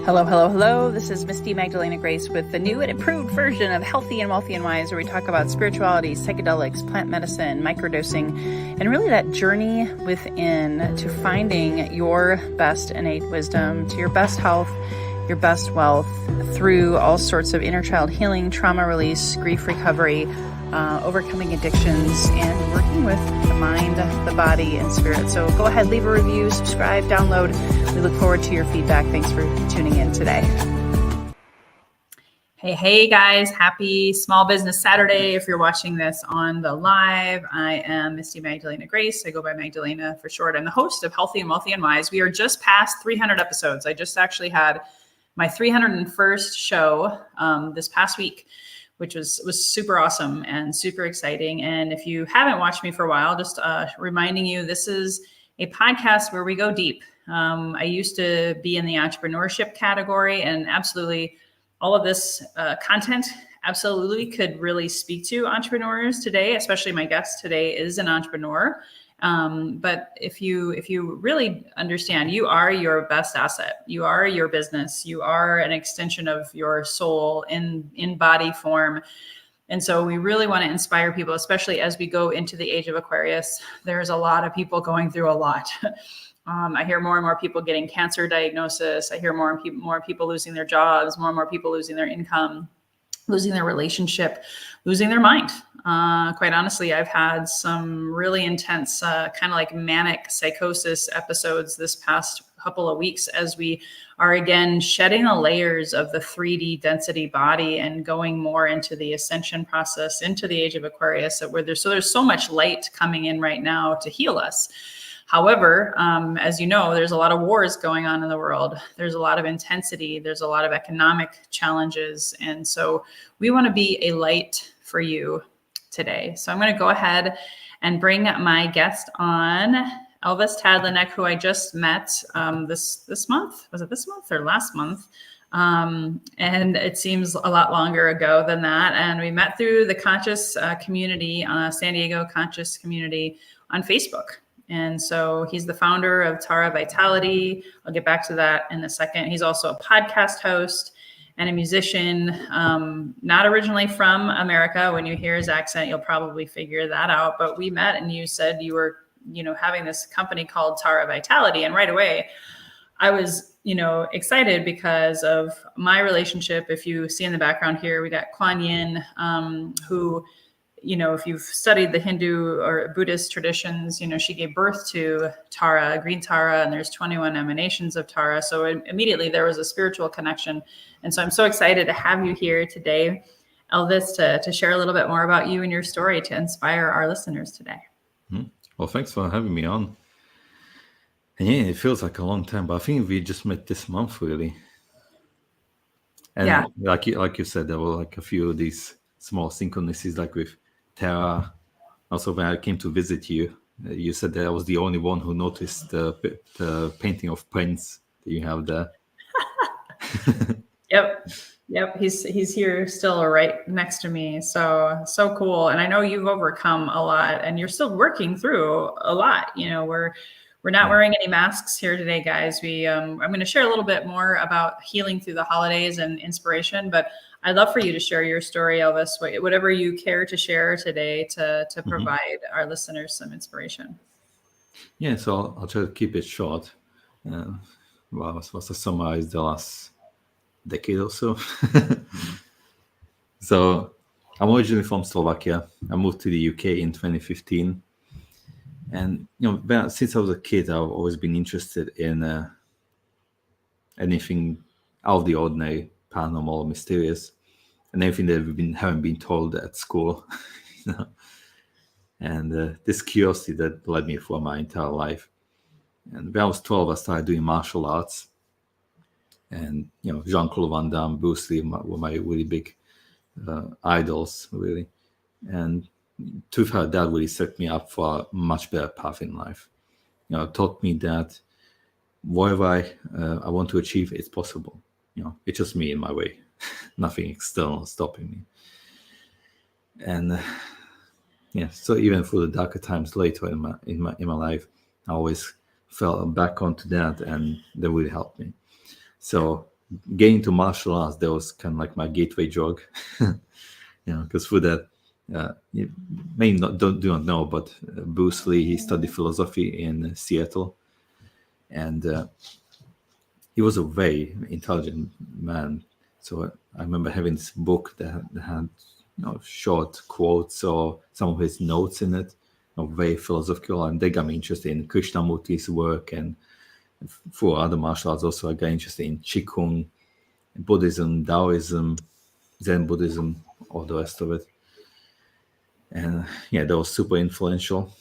Hello, hello, hello. This is Misty Magdalena Grace with the new and improved version of Healthy and Wealthy and Wise, where we talk about spirituality, psychedelics, plant medicine, microdosing, and really that journey within to finding your best innate wisdom, to your best health, your best wealth, through all sorts of inner child healing, trauma release, grief recovery, overcoming addictions, and working with the mind, the body, and spirit. So go ahead, leave a review, subscribe, download. We look forward to your feedback. Thanks for tuning in today. Hey guys, happy Small Business Saturday. If you're watching this on the live, I am Misty Magdalena Grace. I go by Magdalena for short. I'm the host of Healthy and Wealthy and Wise. We are just past 300 episodes. I just actually had my 301st show this past week, which was super awesome and super exciting. And if you haven't watched me for a while, just reminding you, this is a podcast where we go deep. I used to be in the entrepreneurship category, and absolutely all of this content absolutely could really speak to entrepreneurs today, especially my guest today is an entrepreneur. But if you really understand, you are your best asset. You are your business. You are an extension of your soul in body form. And so we really want to inspire people, especially as we go into the age of Aquarius. There's a lot of people going through a lot. I hear more and more people getting cancer diagnosis. I hear more and more people losing their jobs, more and more people losing their income, losing their relationship, losing their mind. Quite honestly, I've had some really intense kind of like manic psychosis episodes this past couple of weeks as we are again shedding the layers of the 3D density body and going more into the ascension process, into the age of Aquarius, where there's so much light coming in right now to heal us. However, as you know, there's a lot of wars going on in the world. There's a lot of intensity. There's a lot of economic challenges. And so we want to be a light for you today. So I'm going to go ahead and bring my guest on, Elvis Tadlanek, who I just met this month. Was it this month or last month? And it seems a lot longer ago than that. And we met through the Conscious community, San Diego Conscious community on Facebook. And so he's the founder of Tara Vitality. I'll get back to that in a second. He's also a podcast host and a musician, not originally from America. When you hear his accent, you'll probably figure that out. But we met and you said you were, having this company called Tara Vitality. And right away, I was, excited because of my relationship. If you see in the background here, we got Kuan Yin, who, if you've studied the Hindu or Buddhist traditions, she gave birth to Tara, green Tara, and there's 21 emanations of Tara. So immediately there was a spiritual connection. And so I'm so excited to have you here today, Elvis, to share a little bit more about you and your story to inspire our listeners today. Well, thanks for having me on. And yeah, it feels like a long time, but I think we just met this month, really. And yeah, like you said, there were like a few of these small synchronicities, like with Tara. Also, when I came to visit you, you said that I was the only one who noticed the painting of Prince that you have there. Yep. He's here still right next to me. So cool. And I know you've overcome a lot and you're still working through a lot. We're not wearing any masks here today, guys. I'm going to share a little bit more about healing through the holidays and inspiration, but I'd love for you to share your story, Elvis, whatever you care to share today to provide our listeners some inspiration. Yeah, so I'll try to keep it short. I was supposed to summarize the last decade or so. So I'm originally from Slovakia. I moved to the UK in 2015. And, since I was a kid, I've always been interested in anything out of the ordinary, paranormal, mysterious, and everything that we haven't been told at school. And this curiosity that led me for my entire life. And when I was 12, I started doing martial arts. And, Jean-Claude Van Damme, Bruce Lee were my really big idols, really. And to her, that really set me up for a much better path in life. Taught me that whatever I want to achieve, it's possible. It's just me in my way, nothing external stopping me. And so even through the darker times later in my life, I always fell back onto that, and that really helped me. So getting to martial arts, that was kind of like my gateway drug. Because through that, you may not do not know, but Bruce Lee, he studied philosophy in Seattle, and he was a very intelligent man. So I remember having this book that had short quotes or some of his notes in it, very philosophical, and they got me interested in Krishnamurti's work, and for other martial arts also I got interested in Qigong, Buddhism, Taoism, Zen Buddhism, all the rest of it. And that was super influential.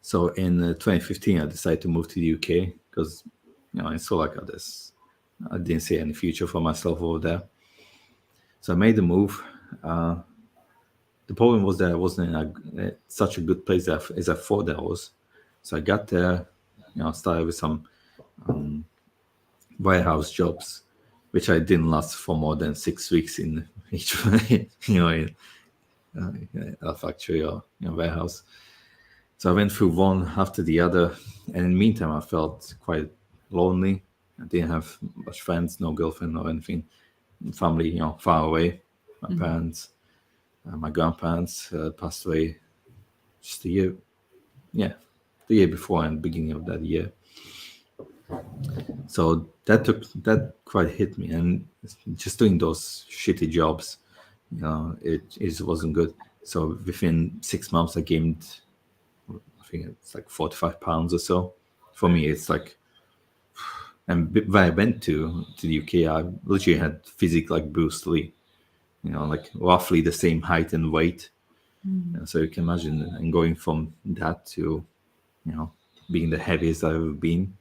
So in 2015, I decided to move to the UK because I saw like this. I didn't see any future for myself over there. So I made the move. The problem was that I wasn't in such a good place as I thought I was. So I got there, started with some warehouse jobs, which I didn't last for more than 6 weeks in each, in a factory or warehouse. So I went through one after the other, and in the meantime, I felt quite lonely. I didn't have much friends, no girlfriend or anything. Family, far away. My parents, my grandparents passed away just the year before and beginning of that year. So that quite hit me, and just doing those shitty jobs, it wasn't good. So within 6 months, I gained, I think it's like 45 pounds or so. For me, it's like, and when I went to the UK, I literally had physique like Bruce Lee, like roughly the same height and weight. So you can imagine, and going from that to, being the heaviest I've ever been.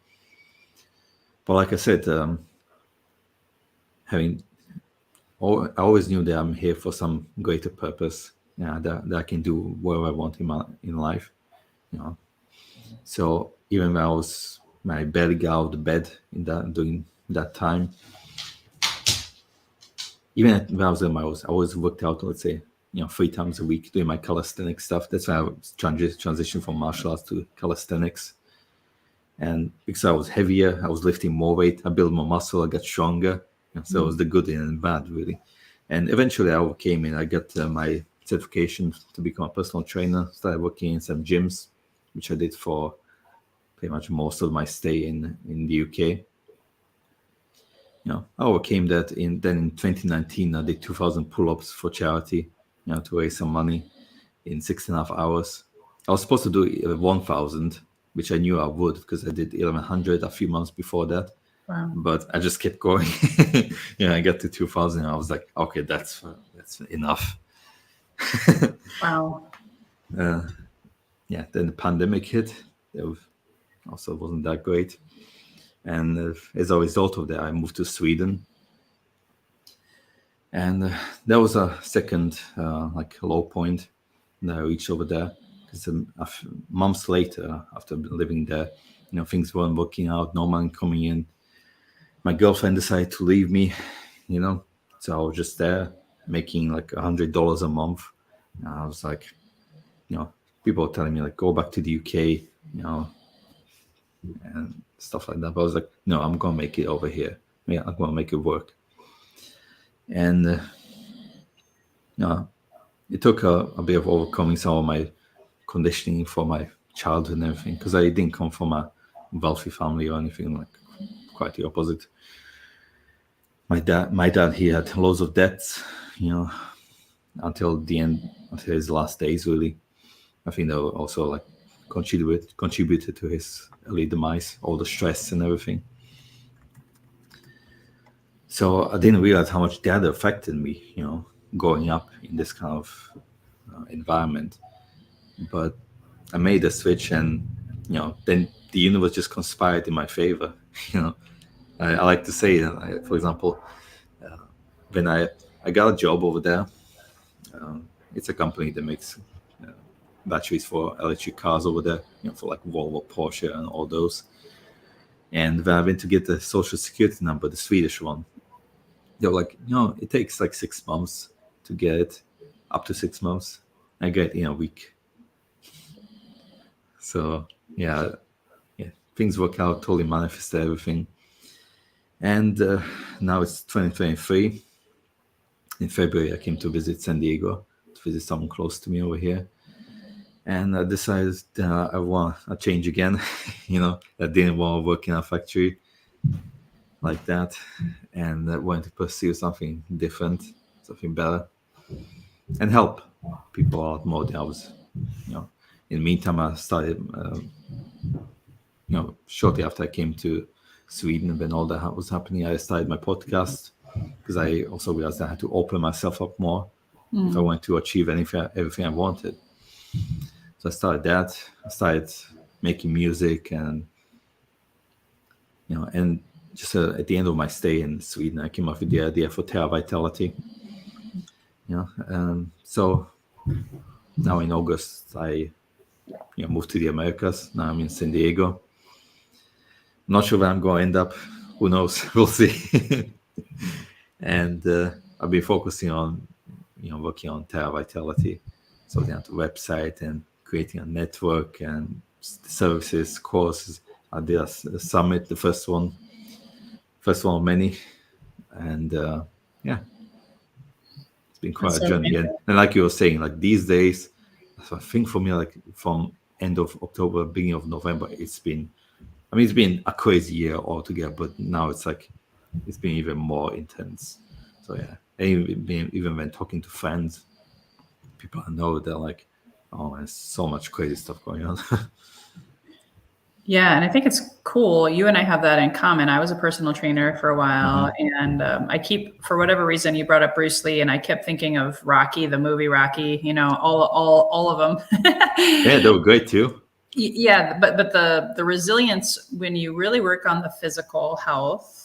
But like I said, I always knew that I'm here for some greater purpose. That I can do whatever I want in life. So even when I barely got out of bed during that time, even when I was in I always worked out, let's say, 3 times a week doing my calisthenics stuff. That's why I was transitioned from martial arts to calisthenics. And because I was heavier, I was lifting more weight, I built more muscle, I got stronger. So it was the good and bad, really. And eventually I overcame it. I got my certification to become a personal trainer, started working in some gyms, which I did for pretty much most of my stay in the UK. I overcame that. Then in 2019, I did 2,000 pull-ups for charity, to raise some money in 6.5 hours. I was supposed to do 1,000, which I knew I would because I did 1,100 a few months before that. Wow. But I just kept going. I got to 2,000 and I was like, okay, that's enough. Wow. Then the pandemic hit. It also wasn't that great. And as a result of that, I moved to Sweden. And that was a second low point that I reached over there. Because months later, after living there, things weren't working out, no money coming in. My girlfriend decided to leave me, so I was just there making like $100 a month. And I was like, people were telling me like, go back to the UK, and stuff like that. But I was like, no, I'm going to make it over here. Yeah, I'm going to make it work. And it took a bit of overcoming some of my conditioning for my childhood and everything, because I didn't come from a wealthy family or anything, like quite the opposite. My dad, he had loads of debts, until the end, until his last days, really. I think that also like contributed to his early demise, all the stress and everything. So I didn't realize how much that affected me, growing up in this kind of environment. But I made a switch, and then the universe just conspired in my favor. I like to say, for example, when I got a job over there. It's a company that makes batteries for electric cars over there, for like Volvo, Porsche, and all those. And when I went to get the social security number, the Swedish one, they were like, it takes like 6 months to get it, up to 6 months. I get it in a week. So yeah, things work out, totally manifest everything. And now it's 2023. In February, I came to visit San Diego, to visit someone close to me over here. And I decided I want a change again. I didn't want to work in a factory like that. And I wanted to pursue something different, something better, and help people out more than I was. In the meantime, I started, shortly after I came to Sweden, when all that was happening, I started my podcast because I also realized I had to open myself up more if I wanted to achieve everything I wanted. So I started that. I started making music, and and just at the end of my stay in Sweden, I came up with the idea for Terra Vitality. So now in August, I moved to the Americas. Now I'm in San Diego. I'm not sure where I'm going to end up. Who knows? We'll see. And I've been focusing on, working on Terra Vitality, sorting out the website and creating a network and services, courses. I did a summit, the first one of many, and it's been quite a journey. And like you were saying, like these days, so I think for me, like from end of October, beginning of November, it's been a crazy year altogether, but now it's been even more intense. So yeah, even when talking to friends, people I know, they're like, oh, there's so much crazy stuff going on. Yeah, and I think it's cool. You and I have that in common. I was a personal trainer for a while, and I keep, for whatever reason, you brought up Bruce Lee, and I kept thinking of Rocky, the movie Rocky. All of them. Yeah, they were great too. Yeah, but the resilience when you really work on the physical health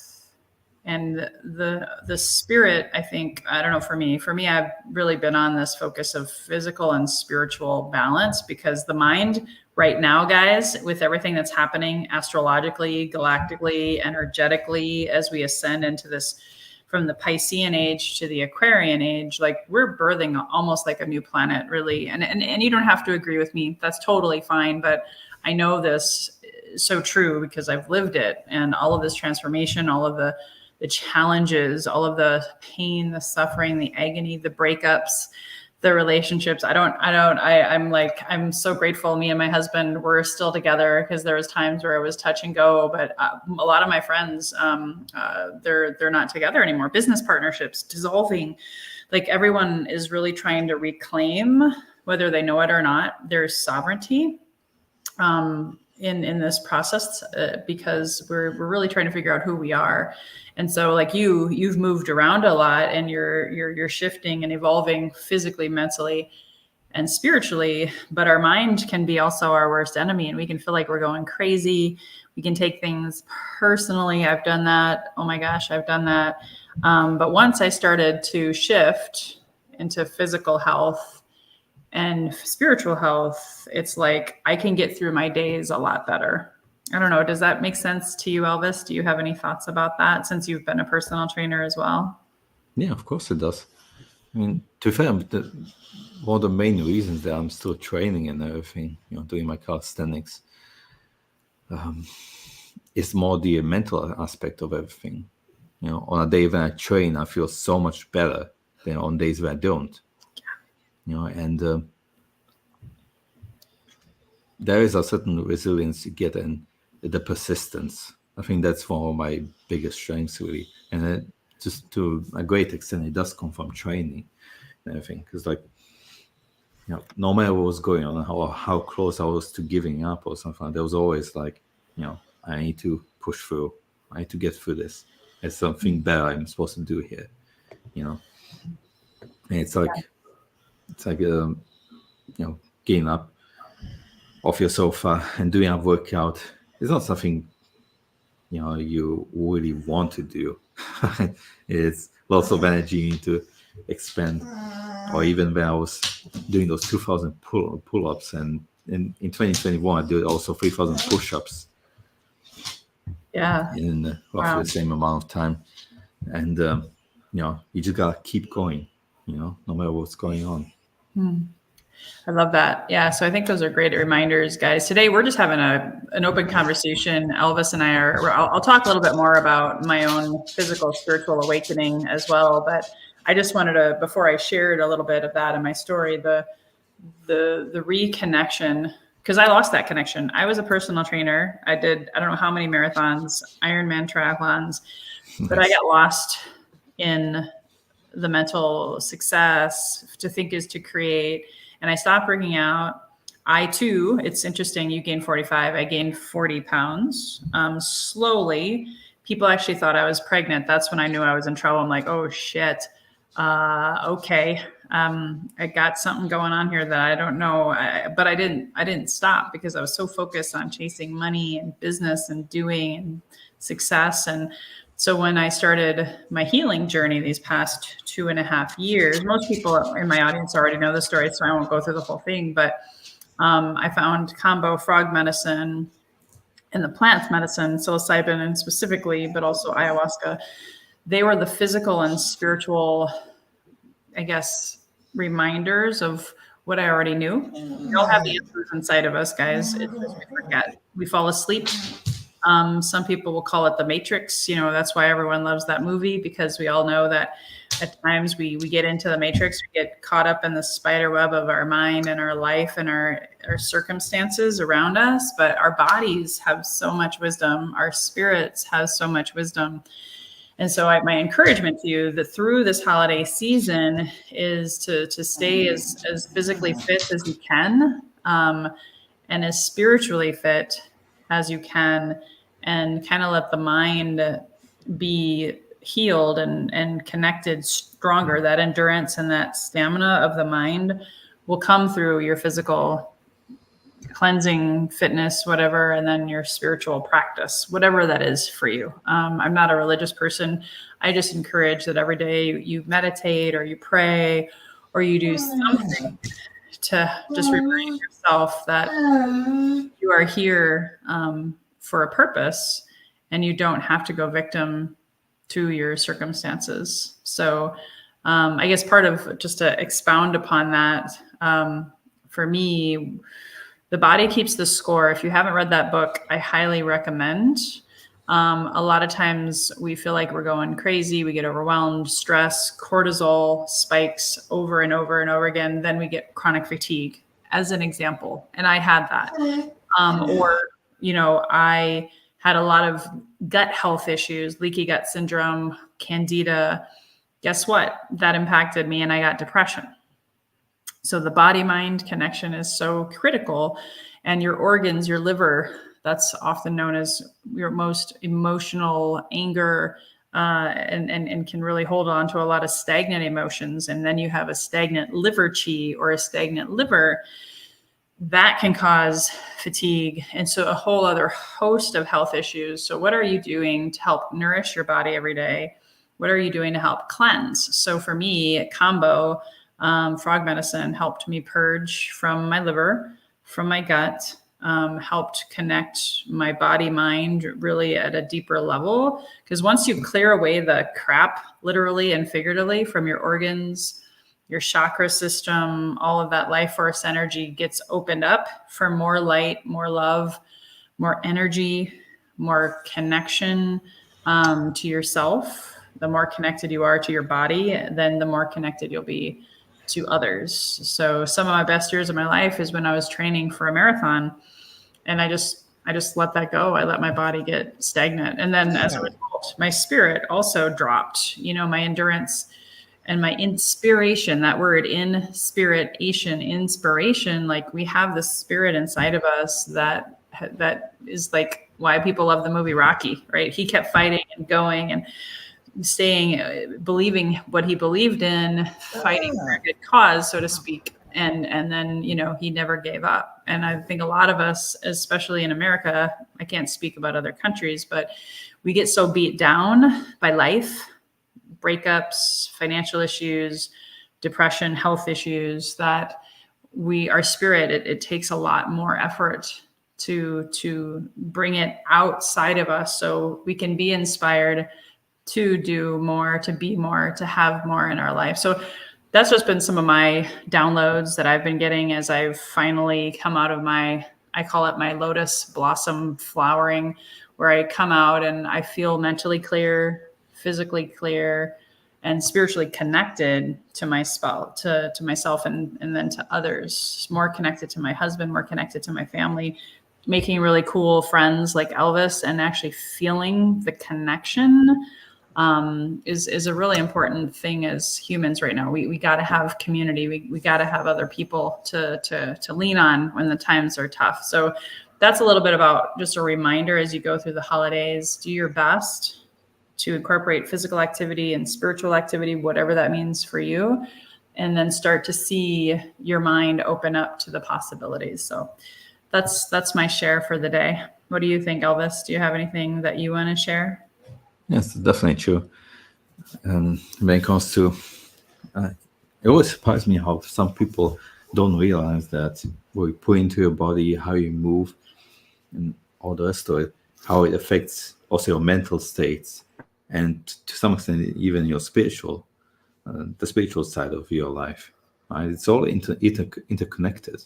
and the spirit, I think, I don't know, for me, I've really been on this focus of physical and spiritual balance, because the mind right now, guys, with everything that's happening astrologically, galactically, energetically, as we ascend into this, from the Piscean age to the Aquarian age, like we're birthing almost like a new planet, really. And you don't have to agree with me. That's totally fine. But I know this is so true because I've lived it, and all of this transformation, all of the challenges, all of the pain, the suffering, the agony, the breakups, the relationships. I'm so grateful. Me and my husband were still together, because there was times where it was touch and go, but a lot of my friends, they're not together anymore. Business partnerships dissolving. Like everyone is really trying to reclaim, whether they know it or not, their sovereignty in this process, because we're really trying to figure out who we are. And so like you've moved around a lot, and you're shifting and evolving physically, mentally, and spiritually, but our mind can be also our worst enemy, and we can feel like we're going crazy. We can take things personally. I've done that. Oh my gosh, I've done that. But once I started to shift into physical health and spiritual health, it's like I can get through my days a lot better. I don't know. Does that make sense to you, Elvis? Do you have any thoughts about that, since you've been a personal trainer as well? Yeah, of course it does. I mean, to be fair, one of the main reasons that I'm still training and everything, doing my calisthenics, is more the mental aspect of everything. On a day when I train, I feel so much better than on days when I don't. And there is a certain resilience you get in the persistence. I think that's one of my biggest strengths, really. And just to a great extent, it does come from training and everything. Because, no matter what was going on, how close I was to giving up or something, there was always like, I need to push through. I need to get through this. There's something better I'm supposed to do here, And it's like, getting up off your sofa and doing a workout. It's not something you really want to do. It's lots of energy you need to expend. Or even when I was doing those 2,000 pull-ups, and in 2021 I did also 3,000 push-ups. Yeah. In roughly the same amount of time. And you just gotta keep going, no matter what's going on. I love that. Yeah. So I think those are great reminders, guys. Today, we're just having an open conversation. Elvis and I I'll talk a little bit more about my own physical, spiritual awakening as well. But I just wanted to, before I shared a little bit of that in my story, the reconnection, because I lost that connection. I was a personal trainer. I don't know how many marathons, Ironman triathlons, but I got lost in the mental success. To think is to create. And I stopped working out. I too, it's interesting. You gained 45. I gained 40 pounds slowly. People actually thought I was pregnant. That's when I knew I was in trouble. I'm like, oh shit. Okay. I got something going on here that I don't know. But I didn't stop because I was so focused on chasing money and business and doing and success. And so when I started my healing journey these past 2.5 years, most people in my audience already know the story, so I won't go through the whole thing, but I found Kambo frog medicine and the plant medicine, psilocybin and specifically, but also ayahuasca. They were the physical and spiritual, I guess, reminders of what I already knew. We all have the answers inside of us, guys. It's just we forget. We fall asleep. Some people will call it the Matrix. That's why everyone loves that movie, because we all know that at times we get into the Matrix, we get caught up in the spider web of our mind and our life and our circumstances around us. But our bodies have so much wisdom. Our spirits have so much wisdom. And so my encouragement to you that through this holiday season is to stay as physically fit as you can, and as spiritually fit as you can, and kind of let the mind be healed and connected stronger. That endurance and that stamina of the mind will come through your physical cleansing, fitness, whatever, and then your spiritual practice, whatever that is for you. I'm not a religious person. I just encourage that every day you meditate or you pray or you do something to just remind yourself that you are here for a purpose, and you don't have to go victim to your circumstances. So I guess part of, just to expound upon that, for me, The Body Keeps the Score. If you haven't read that book, I highly recommend. A lot of times we feel like we're going crazy. We get overwhelmed, stress, cortisol spikes over and over and over again. Then we get chronic fatigue, as an example. And I had that. I had a lot of gut health issues, leaky gut syndrome, candida. Guess what? That impacted me, and I got depression. So the body-mind connection is so critical. And your organs, your liver, that's often known as your most emotional anger, and can really hold on to a lot of stagnant emotions. And then you have a stagnant liver chi, or a stagnant liver. That can cause fatigue. And so a whole other host of health issues. So what are you doing to help nourish your body every day? What are you doing to help cleanse? So for me, Kambo, frog medicine helped me purge from my liver, from my gut, helped connect my body mind really at a deeper level. Because once you clear away the crap, literally and figuratively, from your organs, your chakra system, all of that life force energy gets opened up for more light, more love, more energy, more connection to yourself. The more connected you are to your body, then the more connected you'll be to others. So some of my best years of my life is when I was training for a marathon, and I just let that go. I let my body get stagnant. And then as a result, my spirit also dropped, my endurance and my inspiration, that word inspiration, like we have this spirit inside of us that is like why people love the movie Rocky, right? He kept fighting and going and staying, believing what he believed in, fighting for a good cause, so to speak. And then, he never gave up. And I think a lot of us, especially in America, I can't speak about other countries, but we get so beat down by life, breakups, financial issues, depression, health issues, that our spirit, it takes a lot more effort to bring it outside of us so we can be inspired to do more, to be more, to have more in our life. So that's just been some of my downloads that I've been getting as I've finally come out of I call it my lotus blossom flowering, where I come out and I feel mentally clear, physically clear, and spiritually connected to my spouse, to myself, and then to others, more connected to my husband, more connected to my family, making really cool friends like Elvis, and actually feeling the connection is a really important thing as humans right now. We got to have community. We got to have other people to lean on when the times are tough. So that's a little bit about just a reminder as you go through the holidays. Do your best to incorporate physical activity and spiritual activity, whatever that means for you, and then start to see your mind open up to the possibilities. So that's my share for the day. What do you think, Elvis? Do you have anything that you want to share? Yes, definitely true. When it comes to, it always surprises me how some people don't realize that what you put into your body, how you move, and all the rest of it, how it affects also your mental states, and to some extent even your spiritual, the spiritual side of your life. Right? It's all interconnected.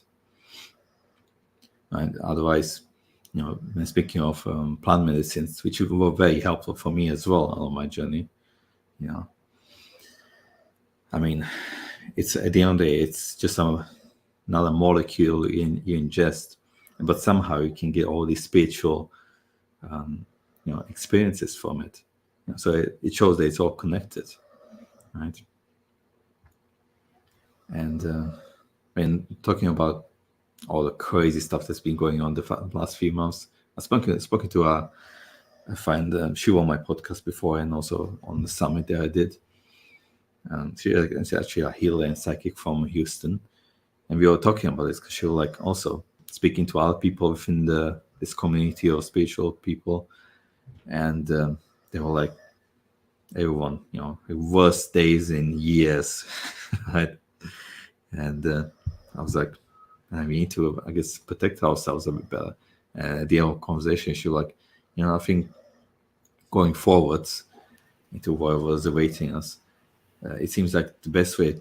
Right? Otherwise, when speaking of plant medicines, which were very helpful for me as well on my journey, I mean, it's at the end of the day, it's just another molecule you ingest, but somehow you can get all these spiritual, experiences from it. So it shows that it's all connected, right? And when talking about all the crazy stuff that's been going on the last few months, I've spoken to a friend. She was on my podcast before, and also on the summit that I did. She's actually a healer and psychic from Houston, and we were talking about this because she was like also speaking to other people within this community of spiritual people, and they were like, everyone, the worst days in years, right? And I was like, we need to, I guess, protect ourselves a bit better. At the end of the conversation, she was like, I think going forwards into whatever's awaiting us, it seems like the best way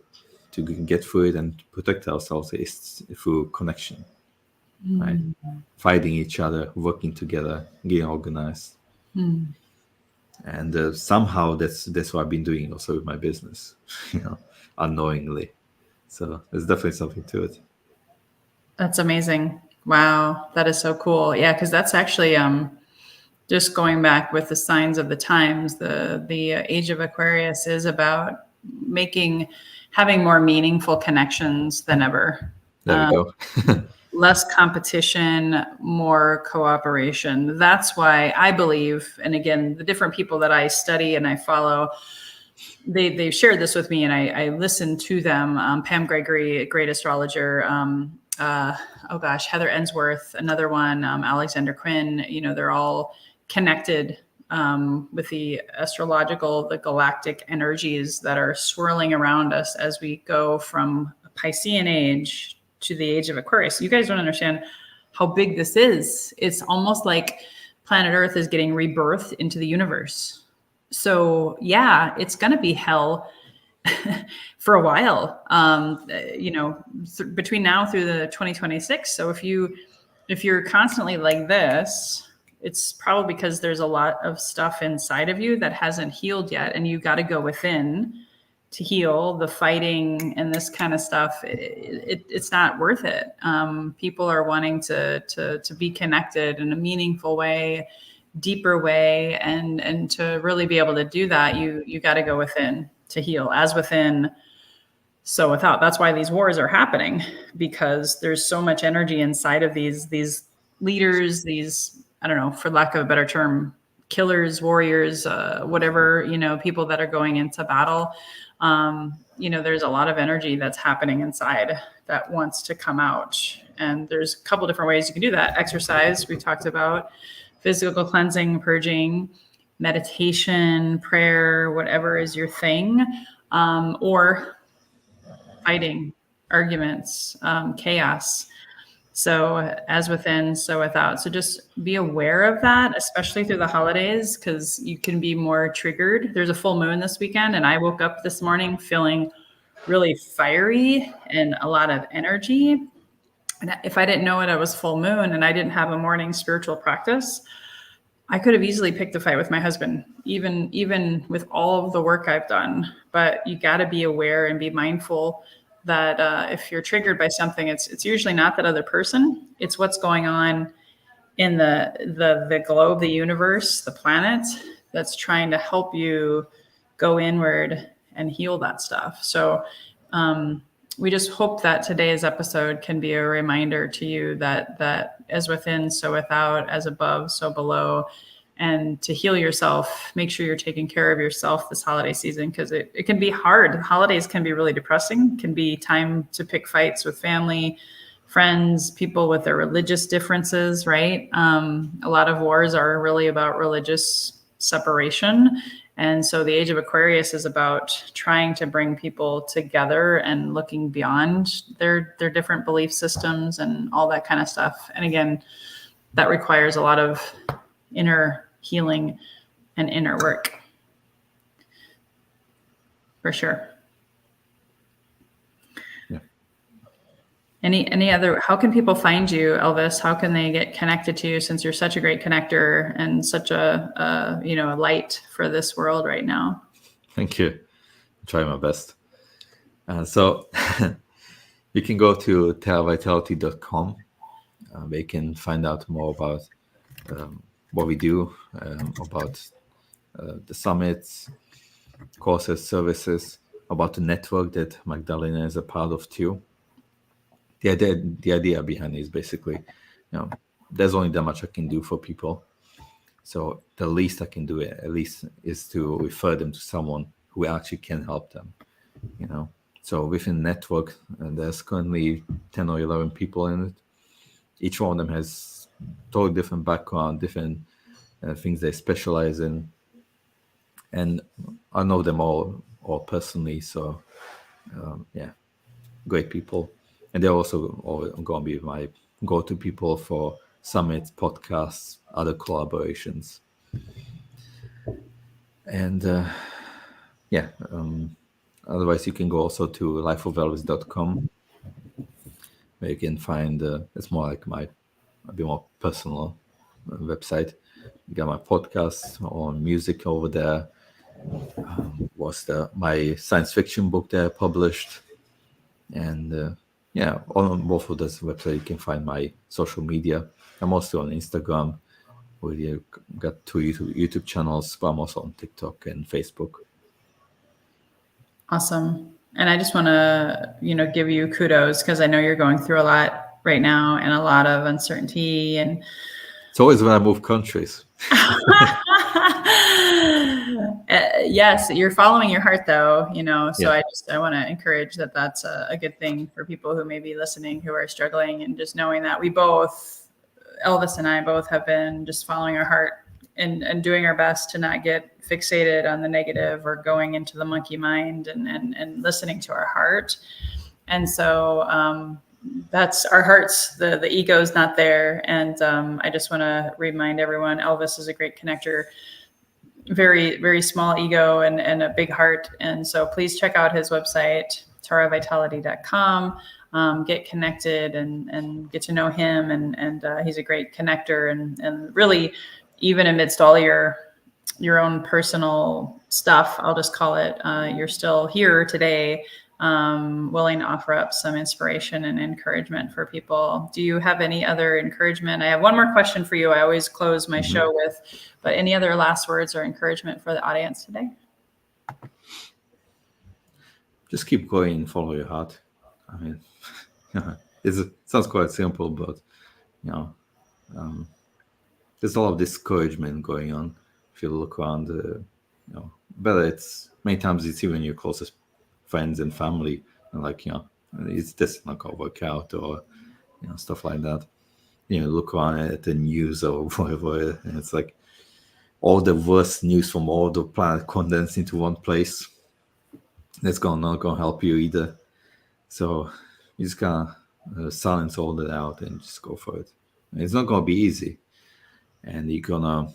to get through it and protect ourselves is through connection, right? Fighting each other, working together, getting organized. And somehow that's what I've been doing also with my business, unknowingly. So there's definitely something to it. That's amazing. Wow. That is so cool. Yeah. Cause that's actually, just going back with the signs of the times, the age of Aquarius is about having more meaningful connections than ever. There we go. Less competition, more cooperation. That's why I believe, and again, the different people that I study and I follow, they've shared this with me, and I listen to them. Pam Gregory, a great astrologer. Heather Ensworth, another one. Alexander Quinn. They're all connected with the the galactic energies that are swirling around us as we go from a Piscean age to the age of Aquarius. You guys don't understand how big this is. It's almost like planet Earth is getting rebirthed into the universe. So yeah, it's going to be hell for a while, between now through the 2026. So if you're constantly like this, it's probably because there's a lot of stuff inside of you that hasn't healed yet, and you got to go within to heal. The fighting and this kind of stuff, it's not worth it. People are wanting to be connected in a meaningful way, deeper way, and to really be able to do that, you got to go within to heal. As within, so without. That's why these wars are happening, because there's so much energy inside of these leaders, these, I don't know, for lack of a better term, killers, warriors, whatever, people that are going into battle. There's a lot of energy that's happening inside that wants to come out. And there's a couple different ways you can do that. Exercise, we talked about, physical cleansing, purging, meditation, prayer, whatever is your thing, or fighting, arguments, chaos. So as within, so without. So just be aware of that, especially through the holidays, because you can be more triggered. There's a full moon this weekend, and I woke up this morning feeling really fiery and a lot of energy. And if I didn't know it was full moon and I didn't have a morning spiritual practice, I could have easily picked a fight with my husband, even with all of the work I've done. But you got to be aware and be mindful that if you're triggered by something, it's usually not that other person. It's what's going on in the globe, the universe, the planet that's trying to help you go inward and heal that stuff. So we just hope that today's episode can be a reminder to you that as within, so without, as above, so below, and to heal yourself, make sure you're taking care of yourself this holiday season, because it can be hard. Holidays can be really depressing, can be time to pick fights with family, friends, people with their religious differences, right? A lot of wars are really about religious separation. And so the age of Aquarius is about trying to bring people together and looking beyond their different belief systems and all that kind of stuff. And again, that requires a lot of inner healing and inner work, for sure. Yeah. Any other, how can people find you, Elvis? How can they get connected to you, since you're such a great connector and such a light for this world right now? Thank you. I'll try my best. So you can go to terravitality.com. Where you can find out more about what we do, about the summits, courses, services, about the network that Magdalena is a part of too. The idea behind it is basically, there's only that much I can do for people. So the least I can do at least is to refer them to someone who actually can help them, So within the network, there's currently 10 or 11 people in it. Each one of them has totally different background, different things they specialize in. And I know them all personally. So great people. And they're also going to be my go-to people for summits, podcasts, other collaborations. And otherwise you can go also to lifeofelvis.com, where you can find, it's more like a bit more personal website. You got my podcast on music over there. Was my science fiction book there published. And on both of those websites you can find my social media. I'm also on Instagram. We got 2 YouTube channels, but I'm also on TikTok and Facebook. Awesome. And I just want to, give you kudos, because I know you're going through a lot right now and a lot of uncertainty. And it's always when I move countries. Yes, you're following your heart, though, so Yeah. I want to encourage that that's a good thing for people who may be listening, who are struggling, and just knowing that Elvis and I both have been just following our heart and doing our best to not get fixated on the negative or going into the monkey mind, and listening to our heart. And so that's our hearts. The ego's not there. And I just want to remind everyone, Elvis is a great connector, very, very small ego and a big heart. And so please check out his website, taravitality.com. Get connected and get to know him. And he's a great connector. And really, even amidst all your own personal stuff, I'll just call it, you're still here today, willing to offer up some inspiration and encouragement for people. Do you have any other encouragement? I have one more question for you. I always close my show with, but any other last words or encouragement for the audience today? Just keep going and follow your heart. I mean, it sounds quite simple, but there's a lot of discouragement going on. If you look around, but many times it's even your closest friends and family, and it's just not gonna work out, or stuff like that. Look around at the news or whatever, and it's like all the worst news from all the planet condensed into one place. That's not gonna help you either. So you just gotta silence all that out and just go for it. It's not gonna be easy, and you're gonna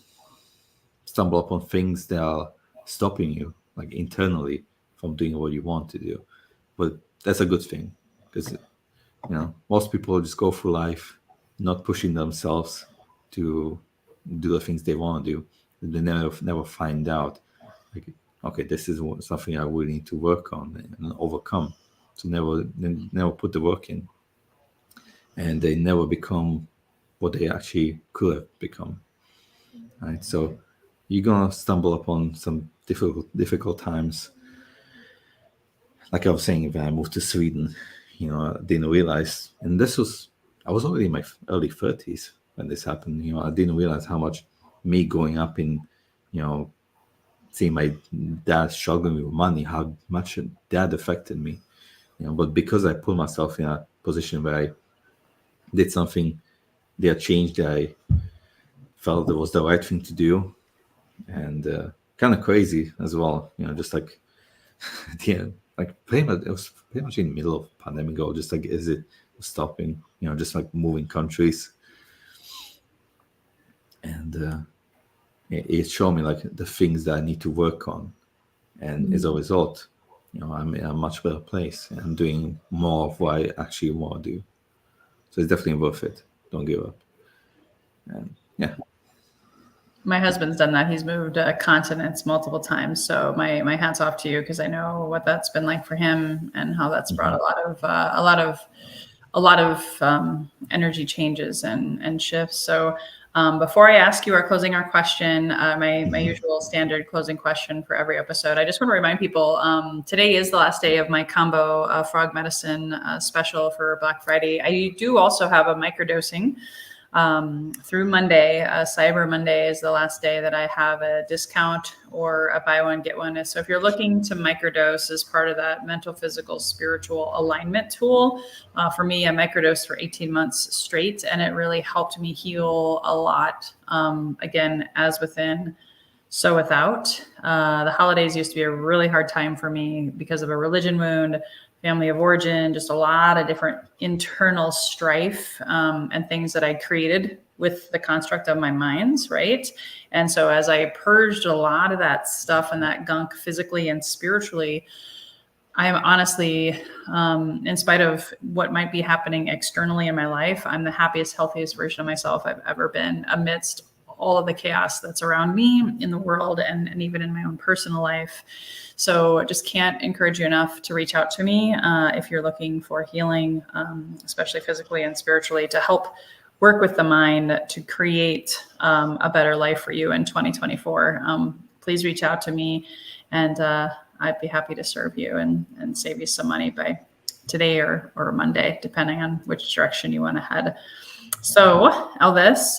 stumble upon things that are stopping you, like internally, from doing what you want to do. but that's a good thing, because most people just go through life not pushing themselves to do the things they want to do. They never find out, like, okay, this is something I really need to work on and overcome. So never put the work in, and they never become what they actually could have become. Right. So you're gonna stumble upon some difficult times. Like I was saying, when I moved to Sweden, I didn't realize, and I was already in my early 30s when this happened. I didn't realize how much me growing up in, seeing my dad struggling with money, how much that affected me. But because I put myself in a position where I did something, did a change that I felt that was the right thing to do, and kind of crazy as well. Just like at the end, like it was pretty much in the middle of pandemic, or just like as it was stopping, just like moving countries, and it showed me like the things that I need to work on, and as a result, I'm in a much better place, and I'm doing more of what I actually want to do. So it's definitely worth it. Don't give up. And yeah. My husband's done that. He's moved continents multiple times. So my hat's off to you, because I know what that's been like for him, and how that's brought a lot of energy changes and shifts. So before I ask you our question, my usual standard closing question for every episode, I just want to remind people, today is the last day of my Kambo frog medicine special for Black Friday. I do also have a microdosing through Monday. Cyber Monday is the last day that I have a discount or a buy one, get one. So if you're looking to microdose as part of that mental, physical, spiritual alignment tool, for me, I microdosed for 18 months straight, and it really helped me heal a lot. Again, as within, so without. The holidays used to be a really hard time for me because of a religion wound, family of origin, just a lot of different internal strife and things that I created with the construct of my minds, right? And so as I purged a lot of that stuff and that gunk physically and spiritually, I am honestly, in spite of what might be happening externally in my life, I'm the happiest, healthiest version of myself I've ever been, amidst all of the chaos that's around me in the world, and even in my own personal life. So I just can't encourage you enough to reach out to me if you're looking for healing, especially physically and spiritually, to help work with the mind to create a better life for you in 2024. Please reach out to me, and I'd be happy to serve you and save you some money by today or Monday, depending on which direction you want to head. So, Elvis,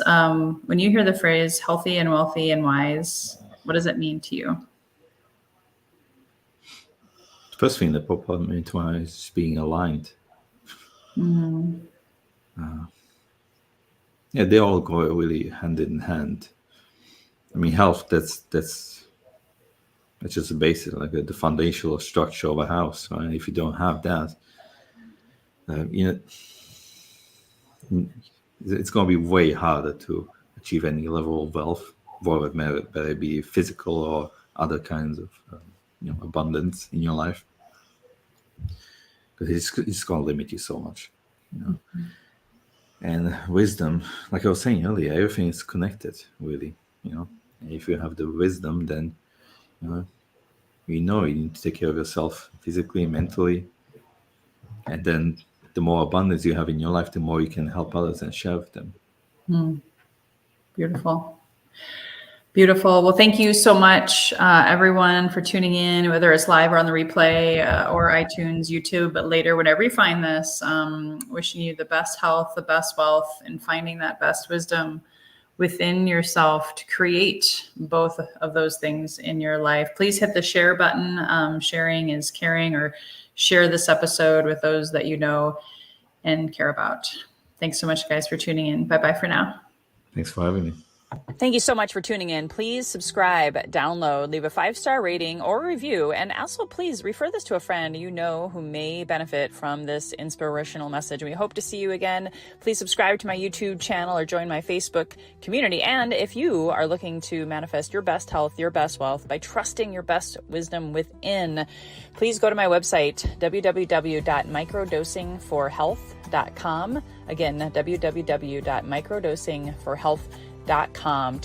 when you hear the phrase healthy and wealthy and wise, what does it mean to you? The first thing that popped up into my eyes is being aligned. Yeah, they all go really hand in hand. I mean, health, that's just a basic, like the foundational structure of a house, right? If you don't have that, it's going to be way harder to achieve any level of wealth, whether it be physical or other kinds of abundance in your life, because it's going to limit you so much. And wisdom, like I was saying earlier, everything is connected, really. And if you have the wisdom, then you need to take care of yourself physically, mentally, and then the more abundance you have in your life, the more you can help others and share with them. Beautiful. Beautiful. Well, thank you so much, everyone, for tuning in, whether it's live or on the replay or iTunes, YouTube, but later, whenever you find this, wishing you the best health, the best wealth, and finding that best wisdom within yourself to create both of those things in your life. Please hit the share button. Sharing is caring, or share this episode with those that you know and care about. Thanks so much, guys, for tuning in. Bye-bye for now. Thanks for having me. Thank you so much for tuning in. Please subscribe, download, leave a 5-star rating or review, and also please refer this to a friend you know who may benefit from this inspirational message. We hope to see you again. Please subscribe to my YouTube channel or join my Facebook community. And if you are looking to manifest your best health, your best wealth by trusting your best wisdom within, please go to my website, www.microdosingforhealth.com. Again, www.microdosingforhealth.com.